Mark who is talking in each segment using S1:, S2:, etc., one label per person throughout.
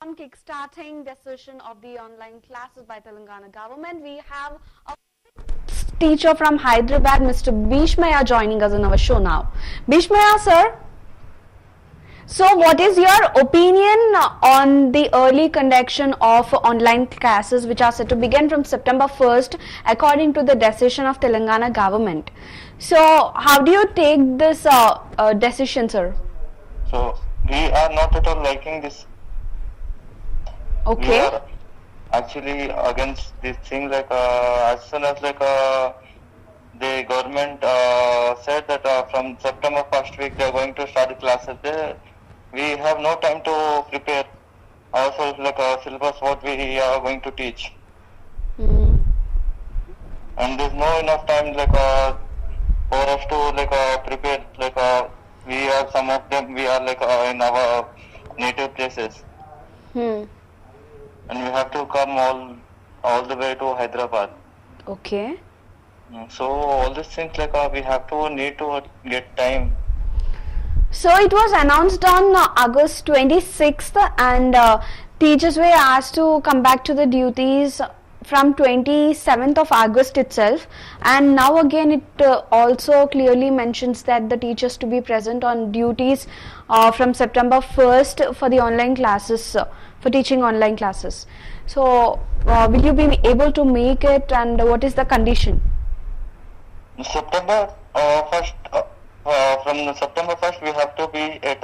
S1: On kickstarting decision of the online classes by Telangana government, we have a teacher from Hyderabad, Mr. Bhishmaya, joining us in our show now. Bhishmaya, sir. So, what is your opinion on the early conduction of online classes which are set to begin from September 1st according to the decision of Telangana government? So, how do you take this decision, sir?
S2: So, we are not at all liking this. We
S1: Okay.
S2: are actually against this thing. As soon as the government said that from September first week they are going to start the classes, we have no time to prepare ourselves syllabus what we are going to teach, and there's no enough time for us to prepare. We are some of them we are in our native places. And we have to come all the way to Hyderabad.
S1: Okay.
S2: So all these things we have to need to get time.
S1: So it was announced on August 26th, and teachers were asked to come back to the duties from 27th of August itself, and now again it also clearly mentions that the teachers to be present on duties from September 1st for the online classes, for teaching online classes. So will you be able to make it, and what is the condition?
S2: September 1st, from September 1st we have to be at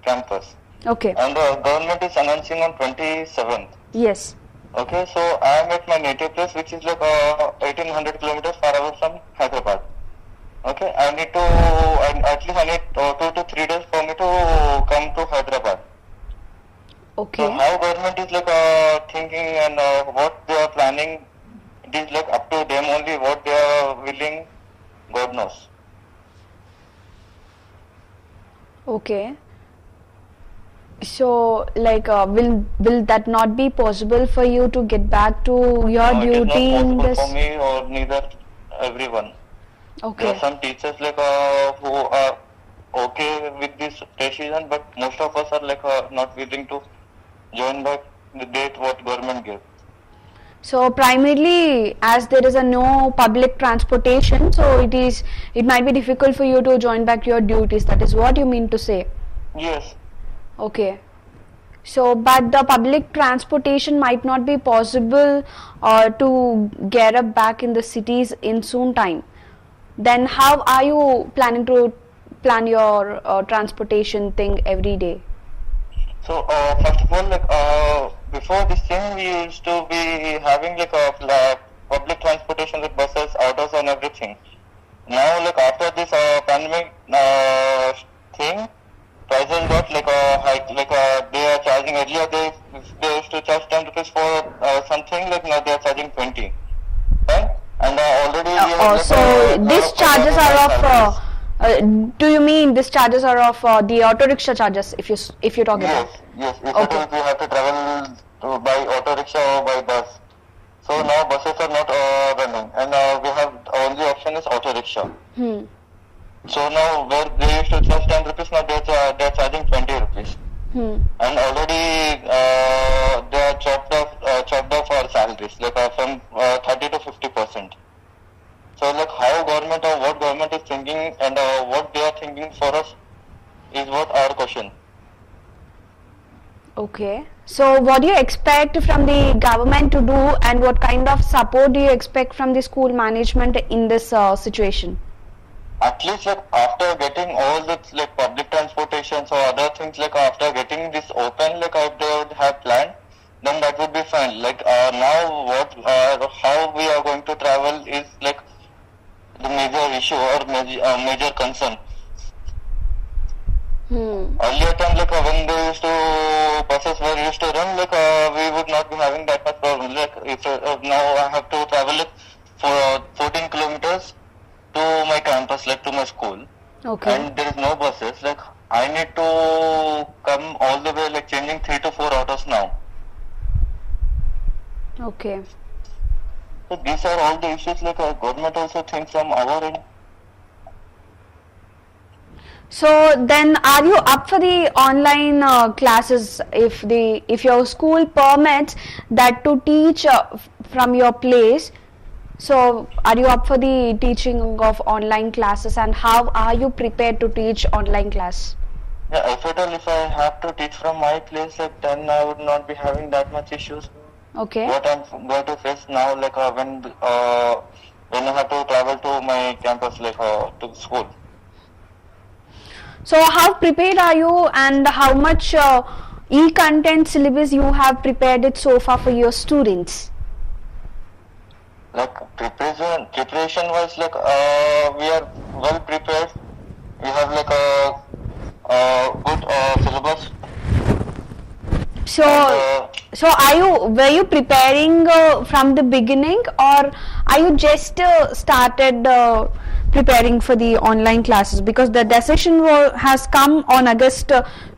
S2: campus.
S1: Okay.
S2: And the government is announcing on 27th.
S1: Yes.
S2: Okay, so I am at my native place, which is 1800 kilometers far away from Hyderabad. Okay, at least I need 2 to 3 days for me to come to Hyderabad.
S1: Okay.
S2: So how government is thinking and what they are planning, it is up to them only. What they are willing, God knows.
S1: Okay. So, will that not be possible for you to get back to your
S2: No, it is
S1: duty in
S2: not
S1: this?
S2: possible for me or neither everyone. There
S1: Okay.
S2: are some teachers who are okay with this decision, but most of us are not willing to join back the date what government gave.
S1: So primarily, as there is a no public transportation, so it might be difficult for you to join back your duties. That is what you mean to say.
S2: Yes.
S1: Okay. So, but the public transportation might not be possible to get up back in the cities in soon time. Then how are you planning to plan your transportation thing every day?
S2: So first of all, before this thing, we used to be having public transportation with buses, autos, and everything. Now, after this pandemic thing, prices got hike. They are charging earlier. They used to charge 10 rupees for something. Now they are charging 20. Right? And already we have
S1: So these charges are of.
S2: salaries.
S1: Do you mean these charges are of the auto rickshaw charges? If you talk about.
S2: Yes. If
S1: Okay.
S2: at all we have to travel by auto rickshaw or by bus. So now buses are not running, and we have only option is auto rickshaw. So now where they used to charge 10 rupees, now they're charging 20 rupees. And already they are chopped off our salaries, from 30 to 50%. So how government or what government is thinking and what they are thinking for us is what our question.
S1: Okay. So what do you expect from the government to do, and what kind of support do you expect from the school management in this situation?
S2: At least after getting all the public transportations or other things, after getting this open, if they would have planned, then that would be fine. Now what how we are going to travel is the major issue or major concern. Earlier time, when they used to buses were used to run, we would not be having that much problem. If now I have to travel for 14 kilometers to my campus, to my school,
S1: Okay.
S2: and there is no buses. I need to come all the way, changing 3 to 4 autos now.
S1: Okay.
S2: So these are all the issues. Government also thinks from our end.
S1: So then, are you up for the online classes if your school permits that to teach from your place? So are you up for the teaching of online classes, and how are you prepared to teach online class?
S2: Yeah, if I have to teach from my place, like then I would not be having that much issues.
S1: Okay.
S2: What I'm going to face now, like when I have to travel to my campus, like to school.
S1: So how prepared are you, and how much e-content syllabus you have prepared it so far for your students?
S2: Like preparation wise, like we are well prepared. We have like a good syllabus.
S1: So,
S2: And,
S1: so were you preparing from the beginning, or are you just started preparing for the online classes? Because the decision has come on August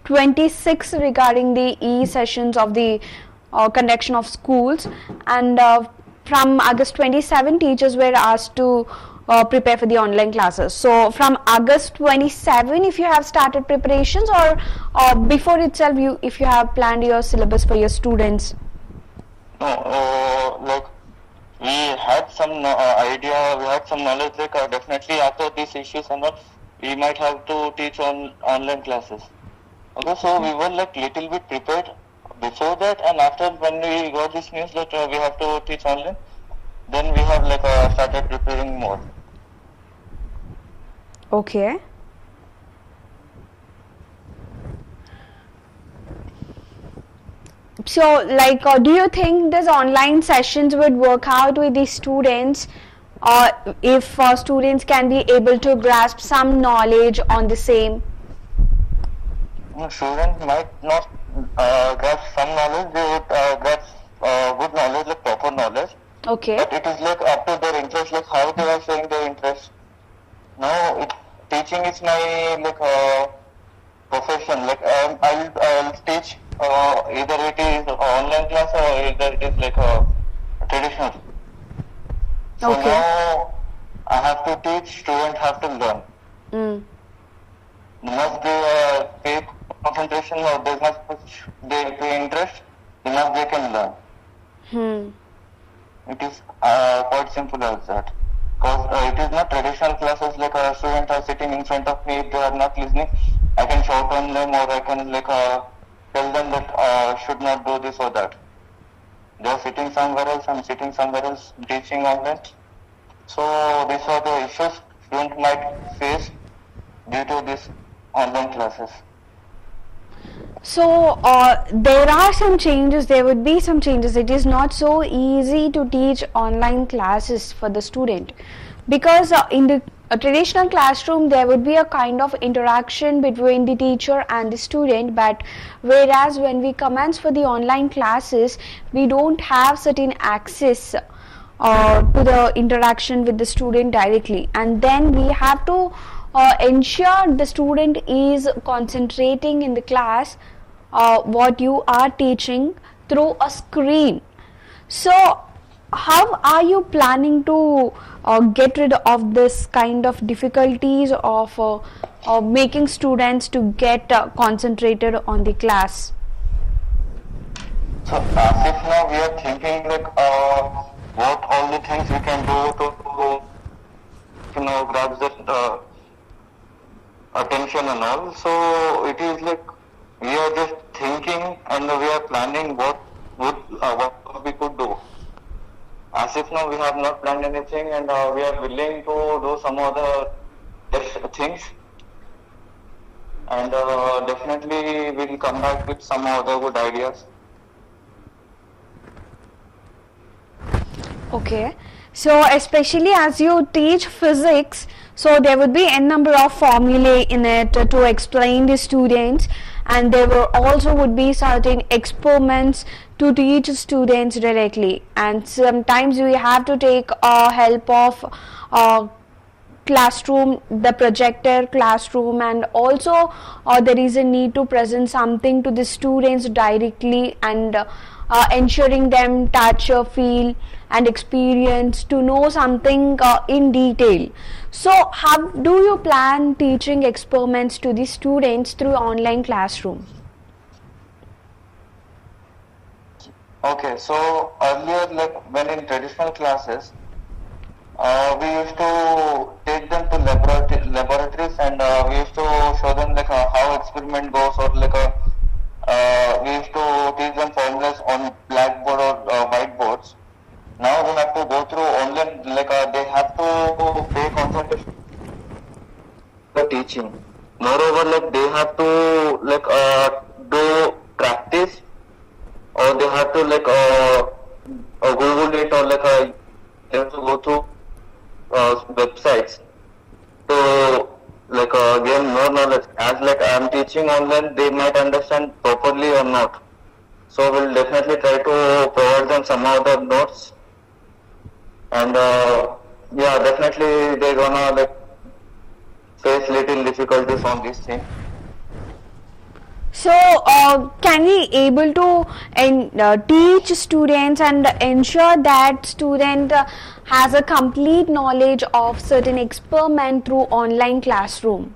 S1: 26 regarding the e-sessions of the conduction of schools, and from August 27 teachers were asked to prepare for the online classes. So from August 27, if you have started preparations, or before itself, if you have planned your syllabus for your students.
S2: no, like we had some idea, we had some knowledge. Like definitely after these issues and all, we might have to teach on online classes. Okay, so we were like little bit prepared before that, and after when we got this news that we have to teach online, then we have like started preparing more.
S1: Okay. So, like, do you think these online sessions would work out with the students, or if students can be able to grasp some knowledge on the same?
S2: Students might not grasp some knowledge, they would grasp good knowledge, like proper knowledge.
S1: Okay.
S2: But it is like up to their interest, like how they are showing their interest. Now, teaching is my like profession. Like I'll teach either it is online class or either it is like a traditional. So
S1: Okay.
S2: now I have to teach, students have to learn.
S1: Mm.
S2: Must they pay concentration, or they must they pay interest, enough they can learn.
S1: Hmm.
S2: It is quite simple as that. Because it is not traditional classes like a student are sitting in front of me, if they are not listening, I can shout on them, or I can like tell them that should not do this or that. They are sitting somewhere else, I'm sitting somewhere else, teaching online. So these are the issues students might face due to these online classes.
S1: So there are some changes, there would be some changes. It is not so easy to teach online classes for the student, because in the traditional classroom there would be a kind of interaction between the teacher and the student, but whereas when we commence for the online classes, we don't have certain access to the interaction with the student directly, and then we have to ensure the student is concentrating in the class what you are teaching through a screen. So how are you planning to get rid of this kind of difficulties of making students to get concentrated on the class?
S2: So as if now we are thinking like what all the things we can do to grab that attention and all. So it is like we are just thinking and we are planning what we could do. As if now we have not planned anything, and we are willing to do some other things, and definitely we'll come back with some other good ideas.
S1: Okay, so especially as you teach physics, so there would be n number of formulae in it to explain the students, and there will also would be certain experiments to teach students directly, and sometimes we have to take help of classroom, the projector classroom, and also there is a need to present something to the students directly, and ensuring them touch, feel and experience to know something in detail. So how do you plan teaching experiments to the students through online classroom?
S2: Okay, so earlier, like when in traditional classes, we used to take them to laboratories, and we used to show them like how experiment goes, or like we used to teach them formulas on blackboard or whiteboards. Now we have to go through online, like they have to pay concentration the teaching. Moreover, like they have to like do practice, or they have to like Google it, or like they have to go through websites to like gain more knowledge. As like I am teaching online, they might understand properly or not. So we'll definitely try to provide them some of the notes, and yeah, definitely they're gonna like face little difficulties on this thing.
S1: So can we able to teach students and ensure that student has a complete knowledge of certain experiment through online classroom?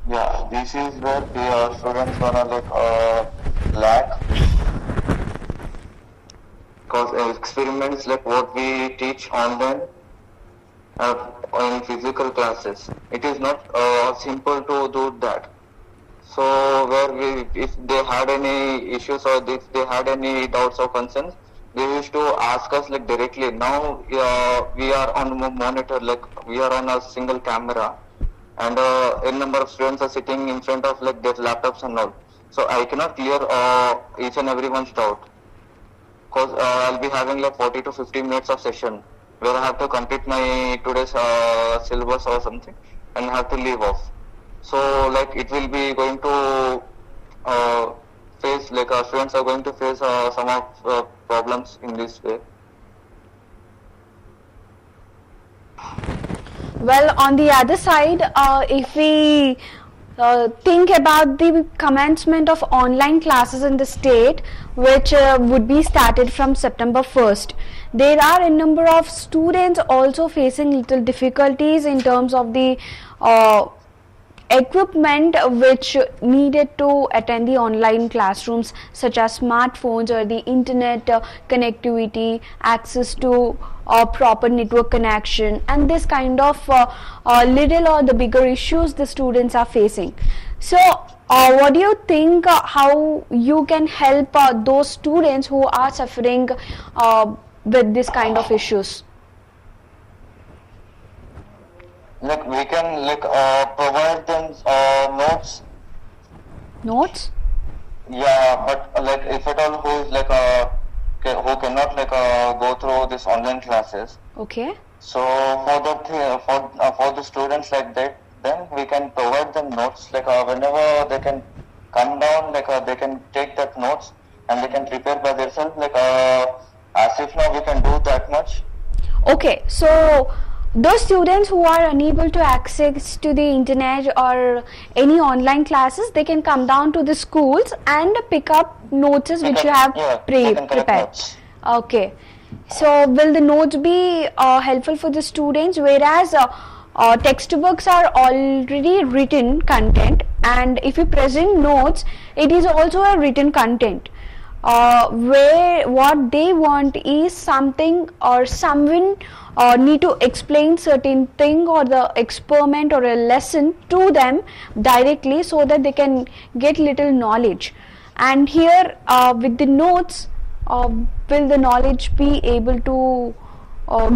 S2: Yeah, this is where the students gonna like lack, because experiments like what we teach online in physical classes, it is not simple to do that. So where if they had any issues, or if they had any doubts or concerns, they used to ask us like directly. Now we are on monitor, like we are on a single camera, and a number of students are sitting in front of like their laptops and all. So I cannot clear each and everyone's doubt, because I'll be having like 40 to 50 minutes of session, where I have to complete my today's syllabus or something, and have to leave off. So like it will be going to face, like students are going to face some of problems in this way.
S1: Well, on the other side, if we think about the commencement of online classes in the state, which would be started from September 1st, there are a number of students also facing little difficulties in terms of the equipment which needed to attend the online classrooms, such as smartphones or the internet connectivity, access to proper network connection, and this kind of little or the bigger issues the students are facing. So what do you think how you can help those students who are suffering with this kind of issues?
S2: Like we can like provide them notes.
S1: Notes?
S2: Yeah, but like if at all who is like who cannot like go through this online classes.
S1: Okay.
S2: So for the students like that, then we can provide them notes, like whenever they can come down, like they can take that notes and they can prepare by themselves. Like as if now we can do that much.
S1: Okay, so those students who are unable to access to the internet or any online classes, they can come down to the schools and pick up notes which you have prepared. Okay, so will the notes be helpful for the students, whereas textbooks are already written content, and if you present notes, it is also a written content. Where what they want is something or someone need to explain certain thing or the experiment or a lesson to them directly, so that they can get little knowledge. And here with the notes, will the knowledge be able to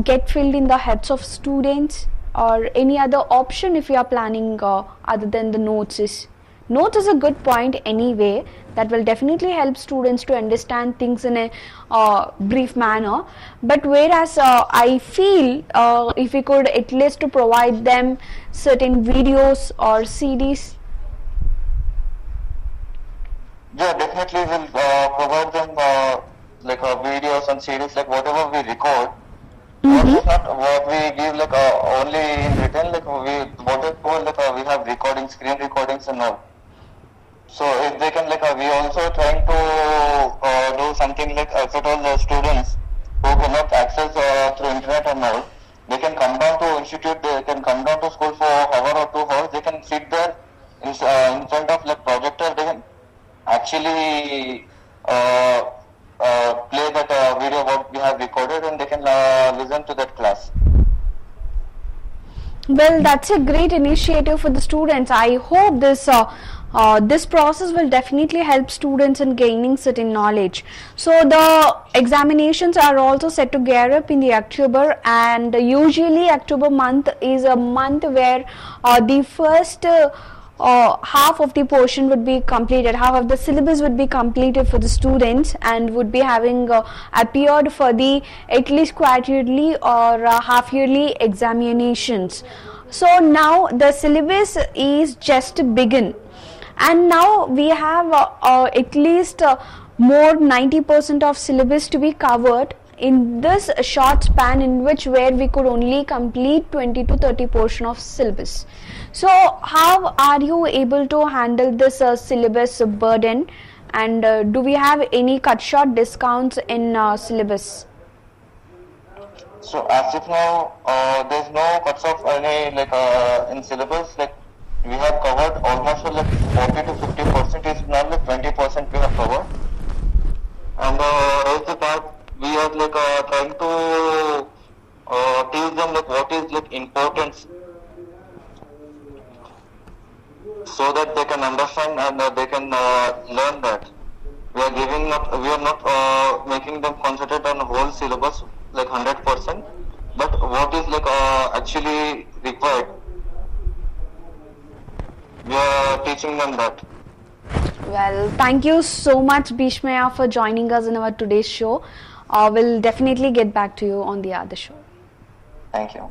S1: get filled in the heads of students, or any other option if you are planning other than the notes? Notes is a good point anyway, that will definitely help students to understand things in a brief manner. But whereas I feel if we could at least to provide them certain videos or CDs.
S2: Yeah, definitely we'll provide them like videos and CDs, like whatever we record. Notes is not what we give like only in written, like we have recording, screen recordings and all. So if they can we also trying to do something like if at all the students who cannot access through internet and all, they can come down to institute, they can come down to school for hour or 2 hours, they can sit there in front of projector, they can actually play that video what we have recorded and they can listen to that class.
S1: Well, that's a great initiative for the students. I hope this process will definitely help students in gaining certain knowledge. So the examinations are also set to gear up in the October, and usually October month is a month where the first half of the portion would be completed, half of the syllabus would be completed for the students and would be having appeared for the at least quarterly or half yearly examinations. So now the syllabus is just begin, and now we have at least more 90% of syllabus to be covered in this short span, in which where we could only complete 20 to 30 portion of syllabus. So how are you able to handle this syllabus burden, and do we have any cut short discounts in syllabus?
S2: So as of now, there's no cuts off any in syllabus. We have covered almost 40 to 50% is not 20% we have covered, and rest the part we are trying to teach them what is importance, so that they can understand and they can learn that. We are not making them concentrate on whole syllabus 100%, but what is actually required, we are teaching them that.
S1: Well, thank you so much, Bhishmaya, for joining us in our today's show. We'll definitely get back to you on the other show.
S2: Thank you.